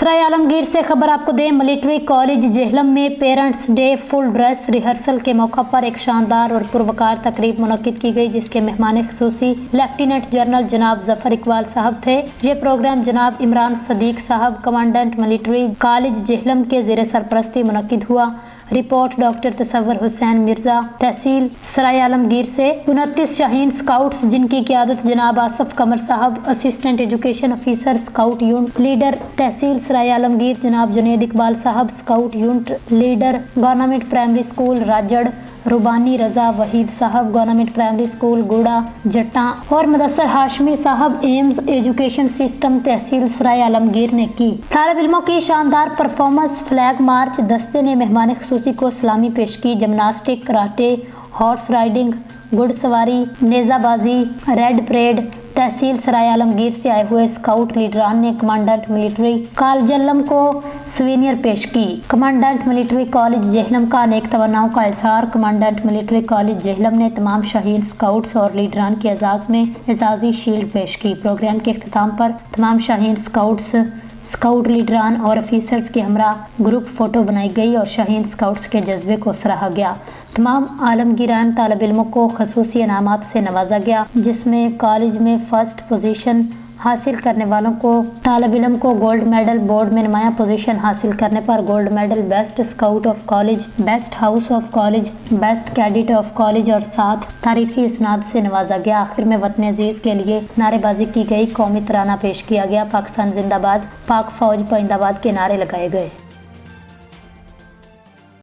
सराय आलमगीर से खबर आपको दें, मिलिट्री कॉलेज जेहलम में parents day full dress rehearsal के मौका पर एक शानदार और पुरवकार तकरीब मुनक्किद की गई, जिसके मेहमान खुसूसी लेफ्टिनेंट जनरल जनाब जफर इकबाल साहब थे। ये प्रोग्राम जनाब इमरान सदीक साहब कमांडेंट मिलिट्री कॉलेज जेहलम के ज़ेर सरपरस्ती मुनक्किद हुआ। रिपोर्ट डॉक्टर तसव्वुर हुसैन मिर्जा, तहसील सराय आलमगीर से 29 शाहीन स्काउट्स जिनकी क़यादत जनाब आसफ कमर साहब, assistant education officer scout unit leader tehsil Sarai Alamgir जनाब जुनैद इकबाल साहब, scout unit leader government primary school Rajar Rubani Raza Waheed साहब, गवर्नमेंट प्राइमरी स्कूल गुड़ा जट्टा और मुदस्सर हाशमी साहब, एम्स एजुकेशन सिस्टम तहसील सराय आलमगीर ने की। तालिब इल्मों की शानदार परफॉर्मेंस, फ्लैग मार्च, दस्ते ने मेहमान खुसूसी को सलामी पेश की। जिमनास्टिक, कराटे, हॉर्स राइडिंग, घुड़सवारी, नेज़ाबाजी, रेड परेड। तहसील सराय आलमगीर से आए हुए स्काउट लीडरान ने कमांडेंट मिलिट्री कॉलेज जेहलम को सवीनियर पेश की। कमांडेंट मिलिट्री कॉलेज जेहलम का अनेक तमन्नाओं का इजहार। कमांडेंट मिलिट्री कॉलेज जेहलम ने तमाम शाहीन स्काउट्स और लीडरान के एजाज़ में एजाज़ी शील्ड पेश की। प्रोग्राम के अख्ताम पर तमाम शाहीन स्काउट्स, स्काउट लीडरान और ऑफिसर्स के हमरा ग्रुप फ़ोटो बनाई गई और शाहीन स्काउट्स के जज्बे को सराहा गया। तमाम आलमगीरान तालिब इल्मों को खसूसी इनामात से नवाजा गया, जिसमें कॉलेज में फ़र्स्ट पोजीशन हासिल करने वालों को तालिब इल्म को गोल्ड मेडल, बोर्ड में नुमाया पोजीशन हासिल करने पर gold medal, best scout of college, best house of college, best cadet of college और साथ तारीफी इसनाद से नवाजा गया। आखिर में वतन अजीज़ के लिए नारेबाजी की गई, कौमी तराना पेश किया गया, पाकिस्तान जिंदाबाद, पाक फौज पाइंदाबाद के नारे लगाए गए।